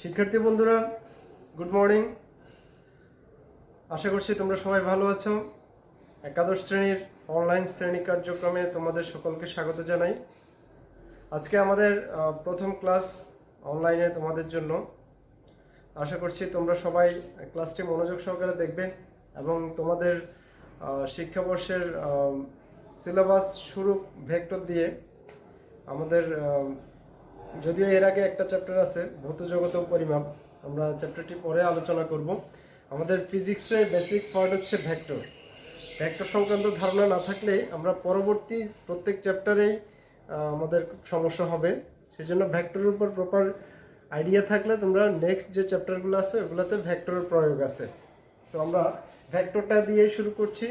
শিক্ষার্থী বন্ধুরা, good morning. আশা করছি তোমরা সবাই ভালো আছো। একাদশ শ্রেণীর অনলাইন শ্রেণী কার্যক্রমে তোমাদের সকলকে স্বাগত জানাই। আজকে আমাদের প্রথম ক্লাস অনলাইনে তোমাদের জন্য। আশা করছি তোমরা সবাই ক্লাসটি মনোযোগ সহকারে দেখবে এবং তোমাদের শিক্ষাবর্ষের সিলেবাস শুরু ভেক্টর দিয়ে। আমাদের যদিও এর আগে একটা চ্যাপ্টার আছে ভৌত জগত ও পরিমাপ, আমরা চ্যাপ্টারটি পরে আলোচনা করব। আমাদের ফিজিক্সের বেসিক পার্ট হচ্ছে ভেক্টর। ভেক্টর সংক্রান্ত ধারণা না থাকলে আমরা পরবর্তী প্রত্যেক চ্যাপ্টারেই আমাদের সমস্যা হবে। সেজন্য ভেক্টরের উপর প্রপার আইডিয়া থাকলে তোমরা নেক্সট যে চ্যাপ্টারগুলো আছে ওগুলোতে ভেক্টরের প্রয়োগ আছে। তো আমরা ভেক্টরটা দিয়ে শুরু করছি,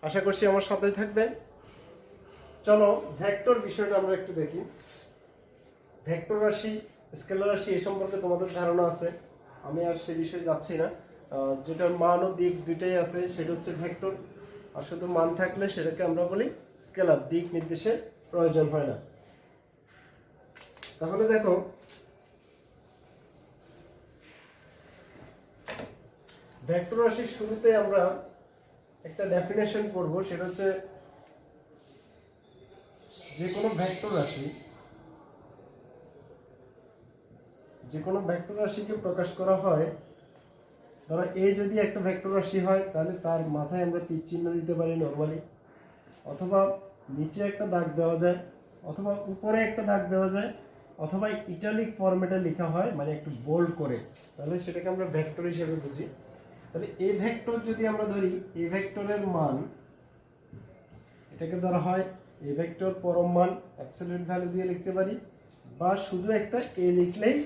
আশা করছি আমার সাথেই থাকবে। চলো ভেক্টর বিষয়টা আমরা একটু দেখি। ভেক্টর রাশি, স্কেলার রাশি এ সম্পর্কে তোমাদের ধারণা আছে, আমি আর সে বিষয়ে যাচ্ছি না। যেটার মান ও দিক দুইটাই আছে সেটা হচ্ছে ভেক্টর, আর শুধু মান থাকলে সেটাকে আমরা বলি স্কেলার, দিক নির্দেশের প্রয়োজন হয় না। তাহলে দেখো, ভেক্টর রাশির শুরুতে আমরা একটা ডেফিনেশন করব, সেটা হচ্ছে যে কোনো ভেক্টর রাশিকে প্রকাশ করা হয়। ধরো এ যদি একটা ভেক্টর রাশি হয় তাহলে তার মাথায় আমরা তীর চিহ্ন দিতে পারি নরমালি, অথবা নিচে একটা দাগ দেওয়া যায়, অথবা উপরে একটা দাগ দেওয়া যায়, অথবা ইটালিক ফরম্যাটে লেখা হয়, মানে একটু বোল্ড করে, তাহলে সেটাকে আমরা ভেক্টর হিসেবে বুঝি। তাহলে এ ভেক্টর যদি আমরা ধরি, এ ভেক্টরের মান, এটাকে ধরা হয় এ ভেক্টর পরম মান, অ্যাবসলিউট ভ্যালু দিয়ে লিখতে পারি, বা শুধু একটা এ লিখলেই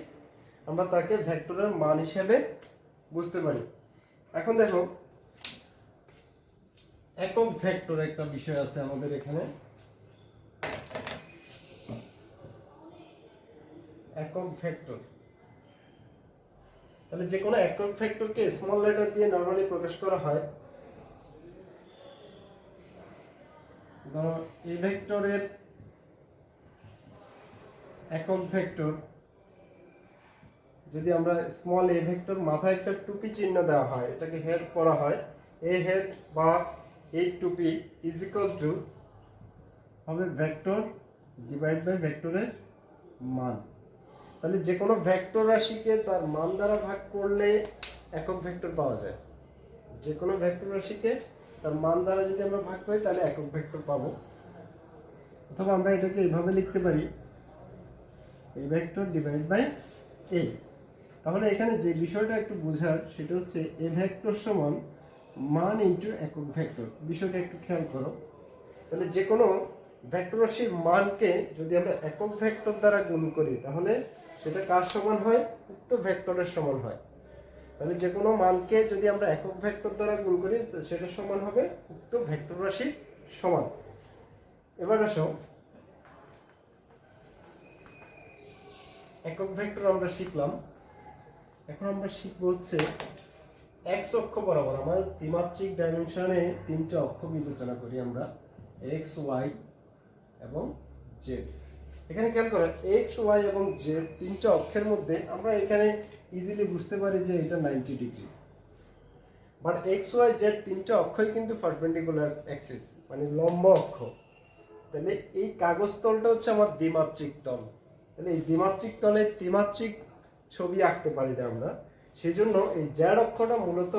আমরা তাকে ভেক্টরের মান হিসেবে বুঝতে পারি। এখন দেখো, একক ভেক্টর একটা বিষয় আছে আমাদের এখানে। একক ভেক্টর, তাহলে যে কোনো একক ভেক্টরকে স্মল লেটার দিয়ে নরমালি প্রকাশ করা হয়। ধরো এই ভেক্টরের একক ভেক্টর যদি আমরা স্মল এ ভেক্টর, মাথায় একটা টুপি চিহ্ন দেওয়া হয়, এটাকে হেড করা হয়, এ হেড বা এই টুপি ইজ ইকুয়াল টু হবে ভেক্টর ডিভাইড বাই ভেক্টরের মান। তাহলে যে কোনো ভেক্টর রাশিকে তার মান দ্বারা ভাগ করলে একক ভেক্টর পাওয়া যায়। যে কোনো ভেক্টর রাশিকে তার মান দ্বারা যদি আমরা ভাগ করি তাহলে একক ভেক্টর পাবো। অথবা আমরা এটাকে এইভাবে লিখতে পারি, এ ভেক্টর ডিভাইড বাই এ। তাহলে এখানে যে বিষয়টা একটু বোঝার সেটা হচ্ছে এ ভেক্টর সমান মান ইন্টু একক ভেক্টর। বিষয়টা একটু খেয়াল করো। তাহলে যে কোনো ভেক্টর রাশির মানকে যদি আমরা একক ভেক্টর দ্বারা গুণ করি তাহলে সেটা কার সমান হয়? উক্ত ভেক্টরের সমান হয়। তাহলে যে কোনো মানকে যদি আমরা একক ভেক্টর দ্বারা গুণ করি সেটা সমান হবে উক্ত ভেক্টর রাশির সমান। এবার আসো, একক ভেক্টর আমরা শিখলাম, এখন আমরা শিখবো হচ্ছে এক্স অক্ষ বরাবর। আমাদের ত্রিমাত্রিক ডাইমেনশনে তিনটা অক্ষ বিবেচনা করি আমরা, এক্স, ওয়াই এবং জেড। এখানে খেয়াল করেন এক্স, ওয়াই এবং জেড তিনটা অক্ষের মধ্যে আমরা এখানে ইজিলি বুঝতে পারি যে এটা 90 degree. But X, Y, Z তিনটা অক্ষই কিন্তু পারপেন্ডিকুলার অ্যাক্সিস, মানে লম্ব অক্ষ। তাহলে এই কাগজ তলটা হচ্ছে আমার দ্বিমাত্রিক তল। তাহলে এই দ্বিমাত্রিক তলে ত্রিমাত্রিক ছবি আঁকতে পারি না আমরা। সেই জন্য এই জেড অক্ষটা মূলত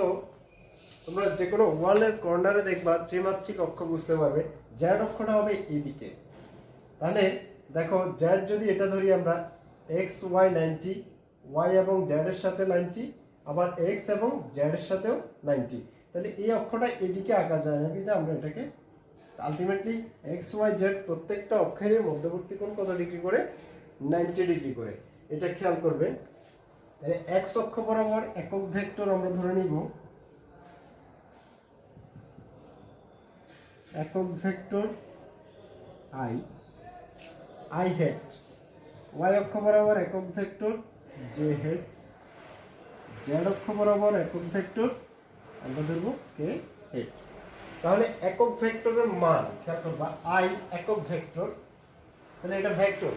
তোমরা যে কোনো ওয়ালের কর্নারে দেখবা ত্রিমাত্রিক অক্ষ বুঝতে পারবে, জেড অক্ষটা হবে এইদিকে। তাহলে দেখো, জেড যদি এটা ধরি আমরা, এক্স, ওয়াই 90, ওয়াই এবং জেড এর সাথে 90, আবার এক্স এবং জেড এর সাথেও 90। তাহলে এই অক্ষটা এদিকে আঁকা যায় না, কিন্তু আমরা এটাকে আলটিমেটলি এক্স, ওয়াই, জেড প্রত্যেকটা অক্ষেরই মধ্যবর্তী কোণ কত ডিগ্রি করে? 90 ডিগ্রি করে। এটা খেয়াল করবে। এক্স অক্ষ বরাবর একক ভেক্টর আমরা ধরে নিব একক ভেক্টর আই হেড। ওয়াই অক্ষ বরাবর একক ভেক্টর জে হেড। জেড অক্ষ বরাবর একক ভেক্টর আমরা ধরবো কে হেড। তাহলে একক ভেক্টরের মান খেয়াল করবা, আই একক ভেক্টর, তাহলে এটা ভেক্টর,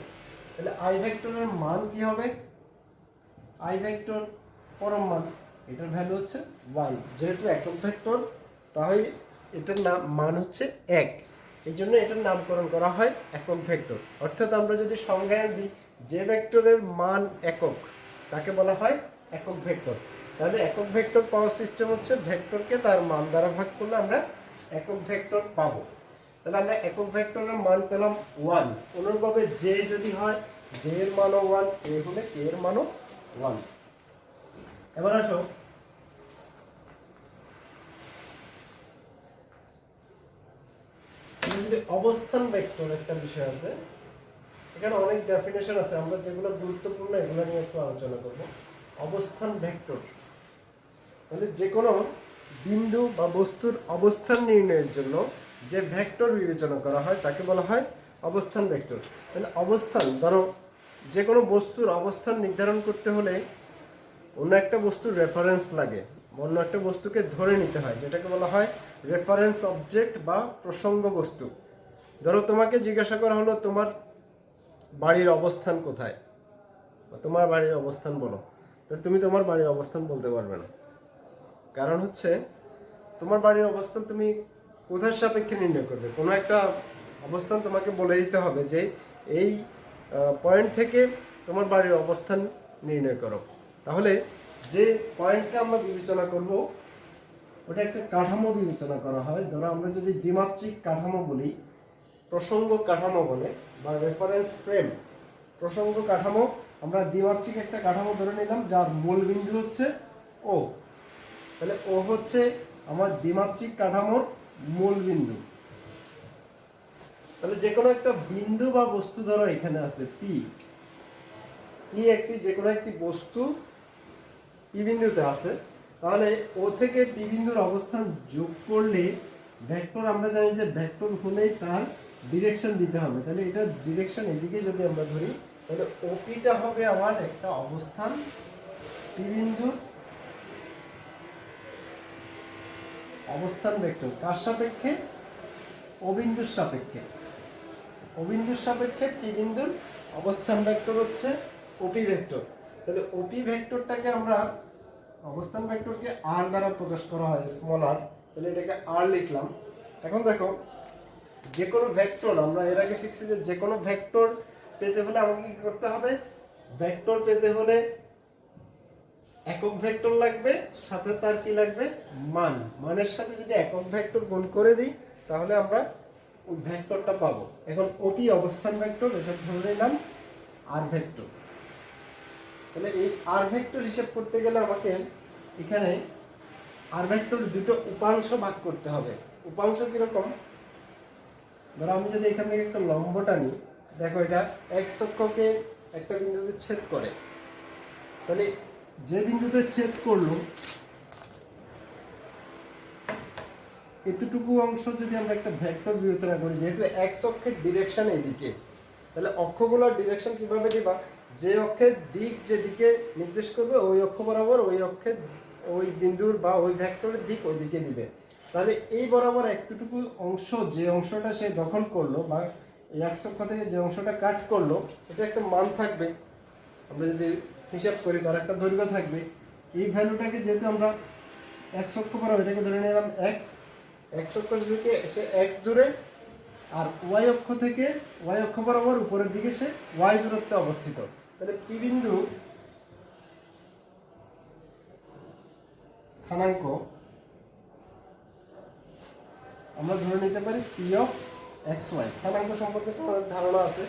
তাহলে আই ভেক্টরের মান কি হবে? আই ভেক্টর পরম মান, এটার ভ্যালু হচ্ছে ওয়ান। যেহেতু একক ভেক্টর তাহলে এটার মান হচ্ছে এক, এই জন্য এটার নামকরণ করা হয় একক ভেক্টর। অর্থাৎ আমরা যদি সংজ্ঞায়ন দিই যে ভেক্টরের মান একক তাকে বলা হয় একক ভেক্টর। তাহলে একক ভেক্টর পাওয়ার সিস্টেম হচ্ছে ভেক্টরকে তার মান দ্বারা ভাগ করলে আমরা একক ভেক্টর পাবো। তাহলে আমরা একক ভেক্টরের মান পেলাম ওয়ান। অনুরূপভাবে জে যদি হয়, জে এর মানও ওয়ান, এ হলে কে এর মানও ওয়ান। এবার আসো যদি অবস্থান ভেক্টর একটা বিষয় আছে, এখানে অনেক ডেফিনেশন আছে, আমরা যেগুলো গুরুত্বপূর্ণ এগুলো নিয়ে একটু আলোচনা করব। অবস্থান ভেক্টর, তাহলে যে কোনো বিন্দু বা বস্তুর অবস্থান নির্ণয়ের জন্য যে ভেক্টর বিবেচনা করা হয় তাকে বলা হয় অবস্থান ভেক্টর। তাহলে অবস্থান, ধরো যে কোনো বস্তুর অবস্থান নির্ধারণ করতে হলে অন্য একটা বস্তুর রেফারেন্স লাগে, অন্য একটা বস্তুকে ধরে নিতে হয়, যেটাকে বলা হয় রেফারেন্স অবজেক্ট বা প্রসঙ্গ বস্তু। ধরো তোমাকে জিজ্ঞাসা করা হলো তোমার বাড়ির অবস্থান কোথায়, তোমার বাড়ির অবস্থান বলো, তাহলে তুমি তোমার বাড়ির অবস্থান বলতে পারবে না। কারণ হচ্ছে তোমার বাড়ির অবস্থান তুমি কোথার সাপেক্ষে নির্ণয় করবে? কোনো একটা অবস্থান তোমাকে বলে দিতে হবে যে এই পয়েন্ট থেকে তোমার বাড়ির অবস্থান নির্ণয় করো। তাহলে যে পয়েন্টটা আমরা বিবেচনা করব ওটা একটা কাঠামো বিবেচনা করা হয়। ধরো আমরা যদি দ্বিমাত্রিক কাঠামো বলি, প্রসঙ্গ কাঠামো বলে, বা রেফারেন্স ফ্রেম, প্রসঙ্গ কাঠামো, আমরা দ্বিমাত্রিক একটা কাঠামো ধরে নিলাম যার মূল বিন্দু হচ্ছে ও। তাহলে ও হচ্ছে আমার দ্বিমাত্রিক কাঠামোর মূল বিন্দু। তাহলে যে কোনো একটা বিন্দু বা বস্তু ধরো এখানে আছে পি, একটি যে কোনো একটি বস্তু পি বিন্দুতে আছে, তাহলে ও থেকে পি বিন্দুর অবস্থান যোগ করলে ভেক্টর, আমরা জানি যে ভেক্টর হলেই তার ডিরেকশন দিতে হবে। তাহলে এটা ডিরেকশন এদিকে যদি আমরা ধরি, তাহলে ওপিটা হবে আমার একটা অবস্থান পি বিন্দুর অবস্থান ভেক্টর। কার সাপেক্ষে? ও বিন্দুর সাপেক্ষে। ও বিন্দুর সাপেক্ষে পি বিন্দুর অবস্থান ভেক্টর হচ্ছে ওপি ভেক্টর। তাহলে ওপি ভেক্টরটাকে আমরা, অবস্থান ভেক্টরকে আর দ্বারা প্রকাশ করা হয়, স্মল আর, তাহলে এটাকে আর লিখলাম। এখন দেখো যে কোনো ভেক্টর, আমরা এর আগে শিখছি যে কোনো ভেক্টর পেতে হলে আমাকে কি করতে হবে? ভেক্টর পেতে হলে একক ভেক্টর লাগবে, সাথে তার কি লাগবে? মান। মানের সাথে যদি একক ভেক্টর গুণ করে দিই তাহলে আমরা ওই ভেক্টরটা পাবো। এখন ওটি অবস্থান ভেক্টর, এটা ধরে নিলাম আর ভেক্টর। তাহলে এই আর ভেক্টর হিসেব করতে গেলে আমাকে এখানে আর ভেক্টর দুটো উপাংশ ভাগ করতে হবে। উপাংশ কিরকম? ধরো আমি যদি এখান থেকে একটা লম্ব টানি, দেখো এটা এক্স অক্ষকে একটা বিন্দুতে ছেদ করে, তাহলে যে বিন্দুতে ছেদ করলো এতটুকু অংশ যদি আমরা একটা ভেক্টর বিবেচনা করি, যেহেতু এক্স অক্ষের ডিরেকশন এদিকে, তাহলে অক্ষগুলোর ডিরেকশন কিভাবে দিবা? যে অক্ষের দিক যেদিকে নির্দেশ করবে ওই অক্ষ বরাবর ওই অক্ষের, ওই বিন্দুর বা ওই ভেক্টরের দিক ওই দিকে দিবে। তাহলে এই বরাবর একটুকু অংশ, যে অংশটা সে দখল করলো বা এই এক্স অক্ষ থেকে যে অংশটা কাট করলো, এটা একটা মান থাকবে। আমরা যদি হিসাব করি তার একটা দৈর্ঘ্য থাকবে। এই ভ্যালুটাকে যেহেতু আমরা এক্স অক্ষ বরাবর এটাকে ধরে নিলাম এক্স, এক্স অক্ষ থেকে সে এক্স দূরে, আর ওয়াই অক্ষ থেকে ওয়াই অক্ষ বরাবর উপরের দিকে সে ওয়াই দূরত্বে অবস্থিত। তাহলে পি বিন্দু স্থানাঙ্ক আমরা ধরে নিতে পারি পি অফ এক্স ওয়াই। স্থানাঙ্ক সম্পর্কে তোমাদের ধারণা আছে,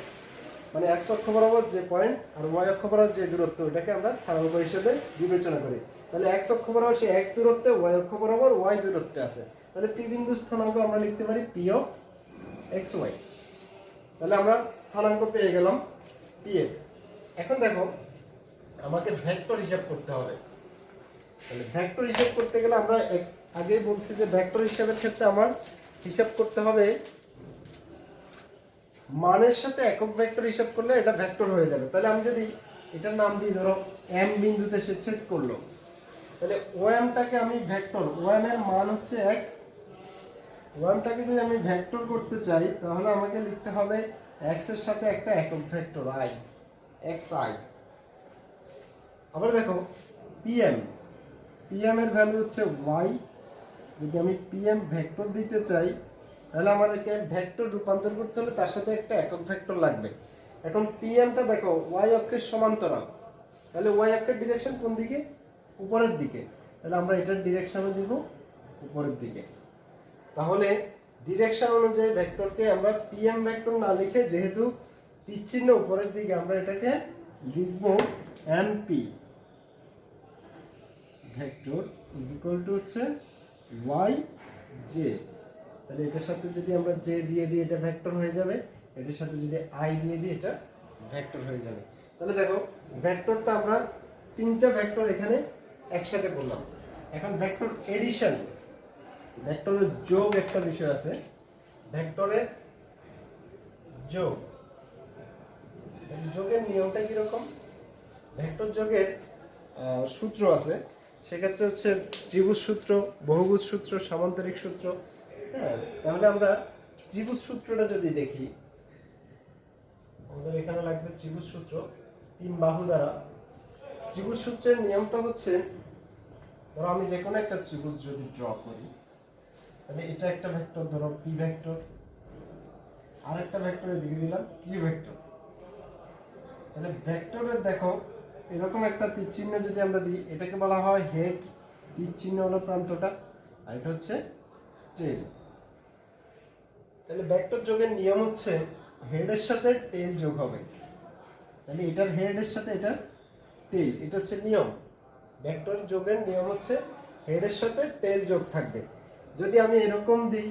মানে এক্স অক্ষ বরাবর যে পয়েন্ট আর ওয়াই অক্ষ বরাবর যে দূরত্ব, এটাকে আমরা স্থানাঙ্ক হিসেবে বিবেচনা করি। তাহলে এক্স অক্ষ বরাবর সে এক্স দূরত্বে, ওয়াই অক্ষ বরাবর ওয়াই দূরত্বে আছে। তাহলে পি বিন্দু স্থানাঙ্ক আমরা লিখতে পারি পি অফ এক্স ওয়াই। তাহলে আমরা স্থানাঙ্ক পেয়ে গেলাম পি এর। এখন দেখো আমাকে ভেক্টর হিসাব করতে হবে। তাহলে ভেক্টর হিসাব করতে গেলে আমরা আগেই বলছি যে ভেক্টর হিসাবের ক্ষেত্রে আমার হিসাব করতে হবে মানের সাথে একক ভেক্টর হিসাব করলে এটা ভেক্টর হয়ে যাবে। তাহলে আমি যদি এটার নাম দিই, ধরো এম বিন্দুতে সে ছেদ করলো, তাহলে ওএমটাকে আমি ভেক্টর, ওএম এর মান হচ্ছে এক্স, ওএমটাকে যদি আমি ভেক্টর করতে চাই তাহলে আমাকে লিখতে হবে এক্স এর সাথে একটা একক ভেক্টর আই, এক্স আই। আবার দেখো পিএম, পিএম এর ভ্যালু হচ্ছে ওয়াই। যদি আমি পিএম ভেক্টর দিতে চাই তাহলে আমাদেরকে ভেক্টর রূপান্তর করতে হলে তার সাথে একটা একক ভেক্টর লাগবে। এখন পিএমটা দেখো ওয়াই অক্ষের সমান্তরাল, তাহলে ওয়াই অক্ষের ডিরেকশন কোন দিকে? উপরের দিকে। তাহলে আমরা এটার ডিরেকশনে দিব উপরের দিকে। তাহলে ডিরেকশন অনুযায়ী ভেক্টরকে আমরা পিএম ভেক্টর না লিখে, যেহেতু তীর চিহ্ন উপরের দিকে, আমরা এটাকে লিখব MP vector is equal two হচ্ছে ওয়াই জে। তাহলে এটার সাথে যদি আমরা জে দিয়ে দিই এটা ভেক্টর হয়ে যাবে, এটার সাথে যদি আই দিয়ে দিই এটা ভেক্টর হয়ে যাবে। তাহলে দেখো ভেক্টরটা আমরা তিনটা ভেক্টর এখানে একসাথে করলাম। এখন ভেক্টর এডিশন, ভেক্টরের যোগ একটা বিষয় আছে, ভেক্টরের যোগ। যোগের নিয়মটা কিরকম? ভেক্টর যোগের সূত্র আছে, সেক্ষেত্রে হচ্ছে ত্রিভুজ সূত্র, বহুভুজ সূত্র, সামান্তরিক সূত্র। হ্যাঁ, তাহলে আমরা ত্রিভুজ সূত্রটা যদি দেখি, আমাদের এখানে লাগবে ত্রিভুজ সূত্র, তিন বাহু দ্বারা। ত্রিভুজ সূত্রের নিয়মটা হচ্ছে, ধরো আমি যে কোনো একটা ত্রিভুজ যদি ড্র করি, তাহলে এটা একটা ভেক্টর, ধরো পি ভেক্টর, আর একটা ভেক্টর এদিকে দিলাম কিউ ভেক্টর। তাহলে ভেক্টরের দেখো এরকম একটা তীর চিহ্ন যদি আমরা দিই, এটাকে বলা হয় হেড, তীর চিহ্ন হলো প্রান্তটা, আর এটা হচ্ছে টেল। তাহলে ভেক্টর যোগের নিয়ম হচ্ছে হেডের সাথে টেল যোগ হবে। তাহলে এটার হেডের সাথে এটার টেল, এটা হচ্ছে নিয়ম। ভেক্টর যোগের নিয়ম হচ্ছে হেডের সাথে টেল যোগ থাকবে। যদি আমি এরকম দিই,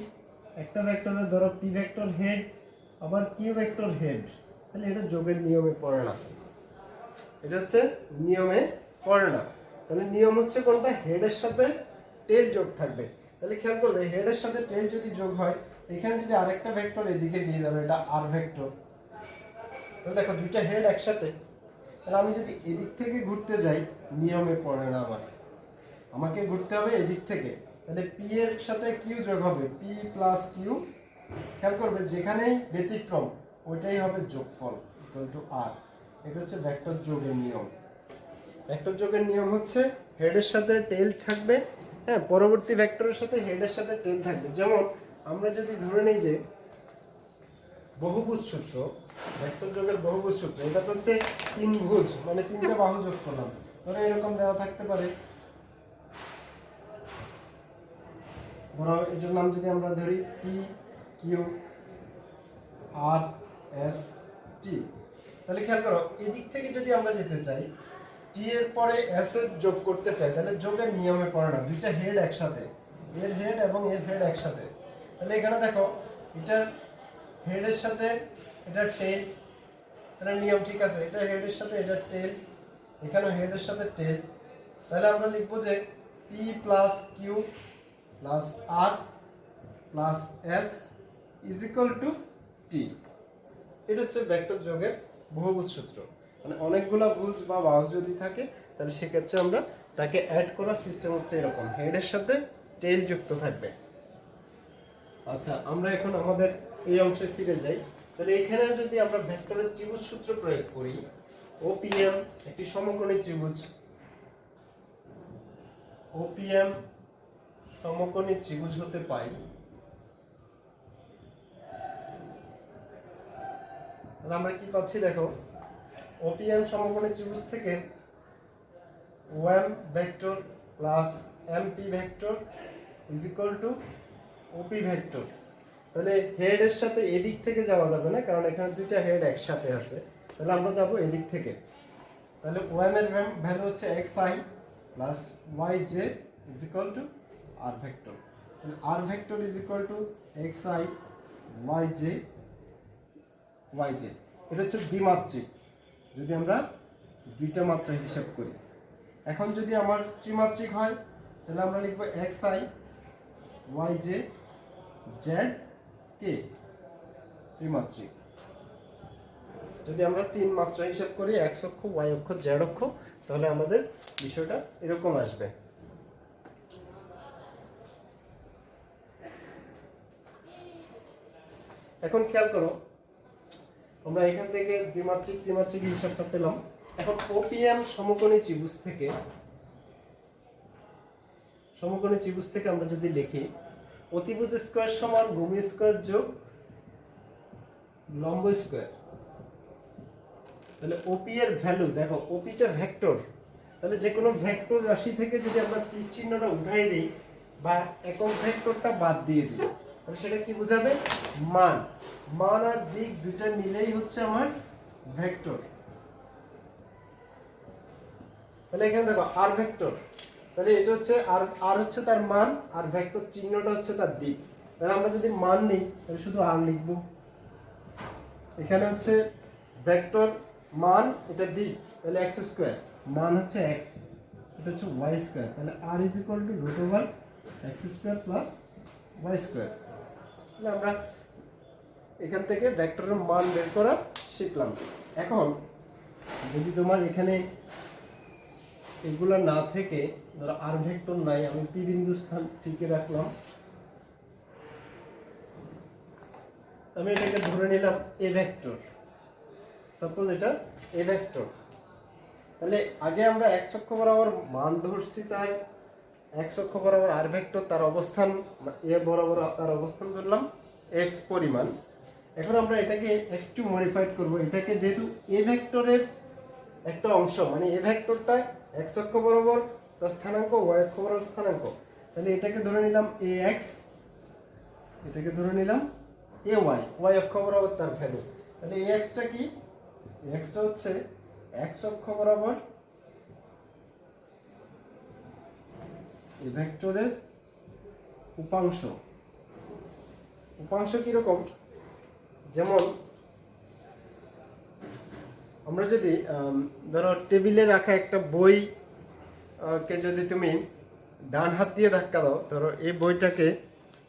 একটা ভেক্টরের ধরো পি ভেক্টর হেড আবার কিউ ভেক্টর হেড, তাহলে এটা যোগের নিয়মে পড়ে না, এটা হচ্ছে নিয়মে পড়ে না। তাহলে নিয়ম হচ্ছে কোনটা? হেডের সাথে টেল যোগ থাকবে। তাহলে খেয়াল করবে হেডের সাথে টেল যদি যোগ হয়, এখানে যদি আরেকটা ভেক্টর এদিকে দিয়ে যাবে, এটা আর ভেক্টর, তাহলে দেখো দুইটা হেড একসাথে। তাহলে আমি যদি এদিক থেকে ঘুরতে যাই, নিয়মে পড়ে না আমার, আমাকে ঘুরতে হবে এদিক থেকে। তাহলে পি এর সাথে কিউ যোগ হবে, পি প্লাস কিউ। খেয়াল করবে যেখানেই ব্যতিক্রম ওইটাই হবে যোগফল ইকুয়াল টু আর। এটা হচ্ছে ভেক্টর যোগের নিয়ম। ভেক্টর যোগের নিয়ম হচ্ছে হেডের সাথে টেল থাকবে, হ্যাঁ, পরবর্তী ভেক্টরের সাথে হেডের সাথে টেল থাকবে। যেমন আমরা যদি ধরে নিই যে বহুভুজ সূত্র, ভেক্টর যোগের বহুভুজ সূত্র, এটা হচ্ছে তিন ভুজ, মানে তিনটা বাহু যোগ করলাম। ধরো এরকম দেওয়া থাকতে পারে, ধরো এটার নাম যদি আমরা ধরি P Q R S T. তাহলে খেয়াল করো এদিক থেকে যদি আমরা যেতে চাই, টি এর পরে এস এর যোগ করতে চাই, তাহলে যোগের নিয়মে পড়ে না, দুইটা হেড একসাথে, এর হেড এবং এর হেড একসাথে। তাহলে এখানে দেখো এটার হেডের সাথে এটার টেল, তাহলে নিয়ম ঠিক আছে, এটা হেডের সাথে এটার টেল, এখানেও হেডের সাথে টেল। তাহলে আমরা লিখবো যে P plus Q plus R plus S is equal to T. এটা হচ্ছে ভেক্টর যোগের বহুভুজ সূত্র। মানে অনেকগুলা ভুজ বা বাহু যদি থাকে, তাহলে সেক্ষেত্রে আমরা তাকে অ্যাড করার সিস্টেম হচ্ছে এরকম, হেডের সাথে টেল যুক্ত থাকবে। আচ্ছা, আমরা এখন আমাদের এই অংশে ফিরে যাই। তাহলে এখানে যদি আমরা ভেক্টরের ত্রিভুজ সূত্র প্রয়োগ করি, ওপিএম একটি সমকোণী ত্রিভুজ, ওপিএম সমকোণী ত্রিভুজ হতে পাই, তাহলে আমরা কি পাচ্ছি দেখো, ওপিএম সমকোণী ত্রিভুজ থেকে OM vector plus MP vector is equal two OP vector. তাহলে হেডের সাথে এদিক থেকে যাওয়া যাবে না, কারণ এখানে দুইটা হেড একসাথে আছে, তাহলে আমরা যাব এদিক থেকে। তাহলে ওএম এর ভ্যালু হচ্ছে X I plus Y J is equal to R vector. তাহলে R vector is equal to X I Y J Y J. এটা হচ্ছে দ্বিমাত্রিক, যদি আমরা দুইটা মাত্রা হিসাব করি। এখন যদি আমার ত্রিমাত্রিক হয়, তাহলে আমরা লিখব X I Y J Z K, ত্রিমাত্রিক। যদি আমরা তিন মাত্রা হিসাব করি, এক্স অক্ষ, ওয়াই অক্ষ, জেড অক্ষ, তাহলে আমাদের বিষয়টা এরকম আসবে। এখন খেয়াল করো, আমরা এখান থেকে দ্বিমাত্রিক ত্রিমাত্রিক হিসাবটা পেলাম। এখন ওপিএম সমকোণী ত্রিভুজ থেকে আমরা যদি লিখি অতিভুজ স্কয়ার সমান ভূমি স্কয়ার যোগ লম্ব স্কয়ার, তাহলে ওপি এর ভ্যালু দেখো, ওপিটা ভেক্টর, তাহলে যে কোনো ভেক্টর রাশি থেকে যদি আমরা তীর চিহ্নটা উঠাই দিই বা একক ভেক্টরটা বাদ দিয়ে দিই, তাহলে সেটা কি বোঝাবে? মান। মান আর দিক দুইটা মিলেই হচ্ছে আমার ভেক্টর। তাহলে এখানে দেখো আর ভেক্টর, তাহলে এটা হচ্ছে আর হচ্ছে তার মান, আর ভেক্টর চিহ্নটা হচ্ছে তার দিক। তাহলে আমরা যদি মান নিই তাহলে শুধু আর লিখব। এখানে হচ্ছে ভেক্টর মান, এটা দিক, তাহলে এক্স স্কয়ার, মান হচ্ছে এক্স, এটা হচ্ছে ওয়াই স্কয়ার, তাহলে R is equal to root over X square plus Y square. তাহলে আমরা এখান থেকে ভেক্টরের মান বের করা শিখলাম। এখন যদি তোমার এখানে এগুলো না থেকে ধরো আর ভেক্টর নাই, আমি পি বিন্দু স্থান ঠিকই রাখলাম, আমি এটাকে ধরে নিলাম এ ভেক্টর, সাপোজ এটা এ ভেক্টর। তাহলে আগে আমরা এক্স অক্ষ বরাবর মান ধরছি, তাই এক্স অক্ষ বরাবর আর ভেক্টর তার অবস্থান, এ বরাবর তার অবস্থান ধরলাম এক্স পরিমাণ। এখন আমরা এটাকে একটু মডিফাইড করব, এটাকে যেহেতু এ ভেক্টরের একটা অংশ, মানে এ ভেক্টরটা এক্স অক্ষ বরাবর তার স্থানাঙ্ক, ওয়াই অক্ষ বরাবর স্থানাঙ্ক, তাহলে এটাকে ধরে নিলাম এ এক্স, এটাকে ধরে নিলাম এ ওয়াই, ওয়াই অক্ষ বরাবর তার ভ্যালু। তাহলে এ এক্সটা কি? এক্সটা হচ্ছে এক্স অক্ষ বরাবর এ ভেক্টরের উপাংশ। উপাংশ কিরকম? যেমন আমরা যদি ধরো টেবিলে রাখা একটা বই কে যদি তুমি ডান হাত দিয়ে ধাক্কা দাও, ধরো এই বইটাকে,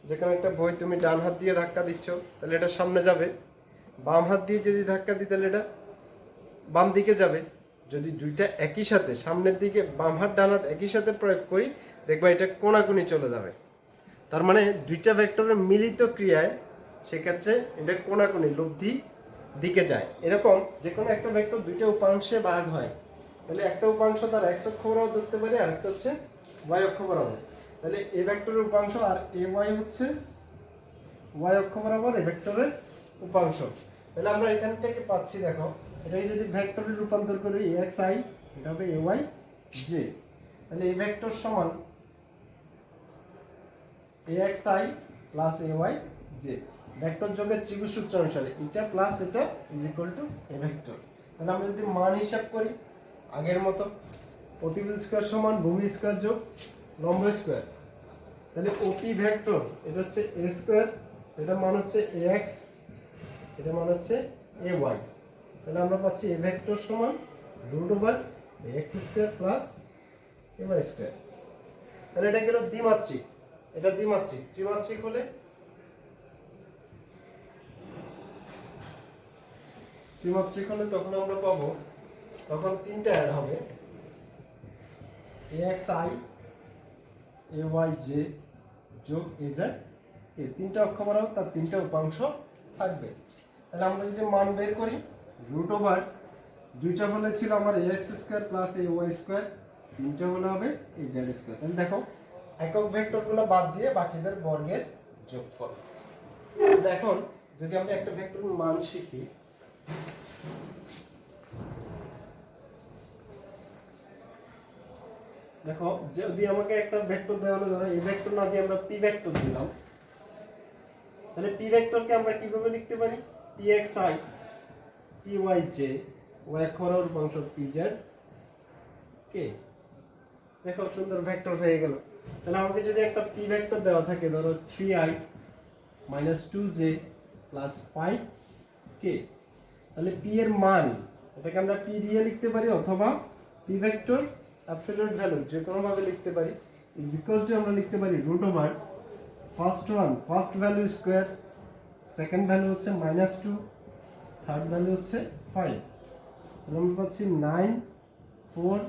যে কোনো একটা বই তুমি ডান হাত দিয়ে ধাক্কা দিচ্ছ, তাহলে এটা সামনে যাবে। বাম হাত দিয়ে যদি ধাক্কা দিই তাহলে এটা বাম দিকে যাবে। যদি দুইটা একই সাথে সামনের দিকে বাম হাত ডান হাত একই সাথে প্রয়োগ করি, দেখবা এটা কোণাকুণি চলে যাবে। তার মানে দুইটা ভেক্টরের মিলিত ক্রিয়ায় সেক্ষেত্রে এটা কোণাকুণি লব্ধি দিকে যায়। এরকম যে কোনো একটা ভেক্টর দুইটা উপাংশে ভাগ হয়, তাহলে একটা উপাংশ তার এক্স অক্ষ বরাবর ধরতে পারি, আর একটা হচ্ছে ওয়াই অক্ষ বরাবর। তাহলে এ ভেক্টরের উপাংশ আর এ ওয়াই হচ্ছে ওয়াই অক্ষ বরাবর এ ভেক্টরের উপাংশ। তাহলে আমরা এখান থেকে পাচ্ছি, দেখো এটাকে যদি ভেক্টরে রূপান্তর করি এ এক্স আই, এটা হবে এ ওয়াই জে। তাহলে এ ভেক্টর সমান A X I plus A Y J. Vector যোগের ত্রিভুজ সূত্র অনুসারে এটা প্লাস এটা is equal to A vector. তাহলে আমরা যদি মান হিসাব করি আগের মতো, অতিভুজ স্কয়ার সমান ভূমি স্কয়ার যোগ লম্ব স্কয়ার। তাহলে ওপি ভেক্টর এটা হচ্ছে এ স্কয়ার, এটা মান হচ্ছে এ এক্স, এটা মান হচ্ছে এ ওয়াই। তাহলে আমরা পাচ্ছি এ ভেক্টর সমান root over X square plus A Y square. তাহলে এটা গেল দ্বিমাত্রিক, এটা দ্বিমাত্রিক। ত্রিমাত্রিক হলে তখন আমরা পাবো, তখন তিনটা অ্যাড হবে, A X I, A Y J যোগ এ জেড এ, তিনটা অক্ষ বরাবর তার তিনটা উপাংশ থাকবে। তাহলে আমরা যদি মান বের করি, রুট ওভার দুইটা হলে ছিল আমার এ x square plus A Y square, তিনটা হলে হবে এ জেড স্কোয়ার। তাহলে দেখো একক ভেক্টরগুলো বাদ দিয়ে বাকিদের বর্গের যোগফল। এখন যদি আমরা একটা ভেক্টরের মান শিখি, দেখো যদি আমাকে একটা ভেক্টর দেওয়া হলো, ধরো এই ভেক্টর না দিয়ে আমরা পি ভেক্টর দিলাম, তাহলে পি ভেক্টরকে আমরা কিভাবে লিখতে পারি? P X I P Y J Y অক্ষরের উপাংশ পি জেড কে। দেখো সুন্দর ভেক্টর হয়ে গেল। তাহলে আমাকে যদি একটা পি ভেক্টর দেওয়া থাকে, ধরো 3i minus 2j plus 5k, তাহলে পি এর মান এটাকে আমরা পি দিয়ে লিখতে পারি, অথবা পি ভেক্টর অ্যাবসলিউট ভ্যালু যে কোনো ভাবে লিখতে পারি, ইজ ইকুয়াল টু আমরা লিখতে পারি root over first value square, second value হচ্ছে -2, থার্ড ভ্যালু হচ্ছে 5। তাহলে আমরা পাচ্ছি 9 4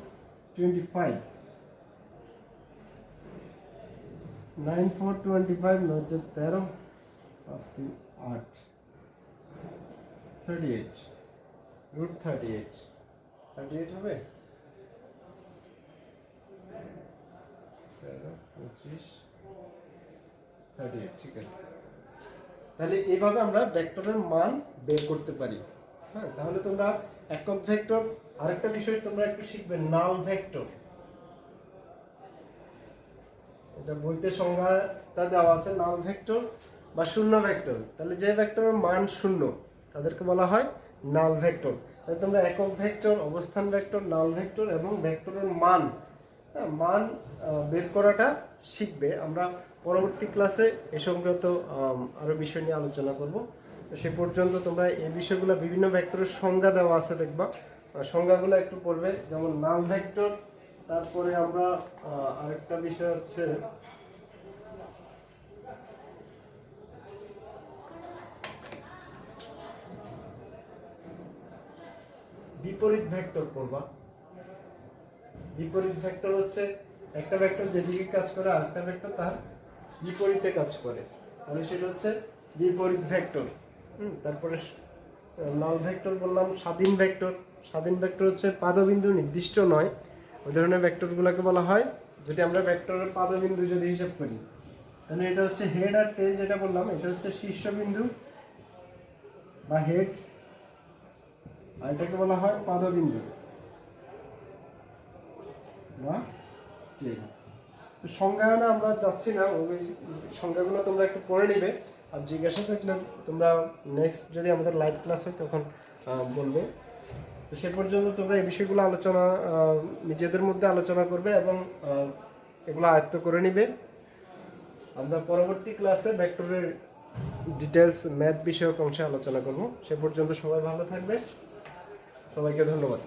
25, 9 4 25 9 13 5 3 8 38 √38। 38 হবে, 25, 38, ঠিক আছে। তাহলে এইভাবে আমরা ভেক্টরের মান বের করতে পারি। হ্যাঁ, তাহলে তোমরা একক ভেক্টর, আরেকটা বিষয় তোমরা একটু শিখবে, নাল ভেক্টর। এটা বইতে সংজ্ঞাটা দেওয়া আছে, নাল ভেক্টর বা শূন্য ভেক্টর। তাহলে যে ভেক্টরের মান শূন্য তাদেরকে বলা হয় নাল ভেক্টর। তাহলে তোমরা একক ভেক্টর, অবস্থান ভেক্টর, নাল ভেক্টর এবং ভেক্টরের মান, মান বের করাটা শিখবে। আমরা পরবর্তী ক্লাসে এ সংক্রান্ত আরো বিষয় নিয়ে আলোচনা করব। তো সে পর্যন্ত তোমরা এই বিষয়গুলো, বিভিন্ন ভেক্টরের সংজ্ঞা দেওয়া আছে দেখবা, সংজ্ঞাগুলো একটু পড়বে। যেমন নাল ভেক্টর, তারপরে আমরা আরেকটা বিষয় হচ্ছে বিপরীত ভেক্টর পড়বা। বিপরীত ভেক্টর হচ্ছে একটা ভেক্টর যেদিকে কাজ করে আরেকটা ভেক্টর তার বিপরীতে কাজ করে, তাহলে সেটা হচ্ছে বিপরীত ভেক্টর। তারপরে নাল ভেক্টর বললাম। স্বাধীন ভেক্টর, স্বাধীন ভেক্টর হচ্ছে পাদবিন্দু নির্দিষ্ট নয়, ওই ধরনের ভেক্টরগুলোকে বলা হয়। যদি আমরা ভেক্টরের পাদবিন্দু যদি হিসাব করি, তাহলে এটা হচ্ছে হেড আর টেল, যেটা বললাম এটা হচ্ছে শীর্ষবিন্দু বা হেড, আর এটাকে বলা হয় পাদবিন্দু বা টেল। সংজ্ঞায়নে আমরা যাচ্ছি না, ওই সংজ্ঞাগুলো তোমরা একটু পড়ে নিবে। আর জিজ্ঞাসা থাকলে তোমরা নেক্সট যদি আমাদের লাইভ ক্লাস হয় তখন বলবে। তো সে পর্যন্ত তোমরা এই বিষয়গুলো আলোচনা, নিজেদের মধ্যে আলোচনা করবে এবং এগুলো আয়ত্ত করে নিবে। আমরা পরবর্তী ক্লাসে ভেক্টরের ডিটেলস ম্যাথ বিষয়ক অংশে আলোচনা করব। সে পর্যন্ত সবাই ভালো থাকবে, সবাইকে ধন্যবাদ।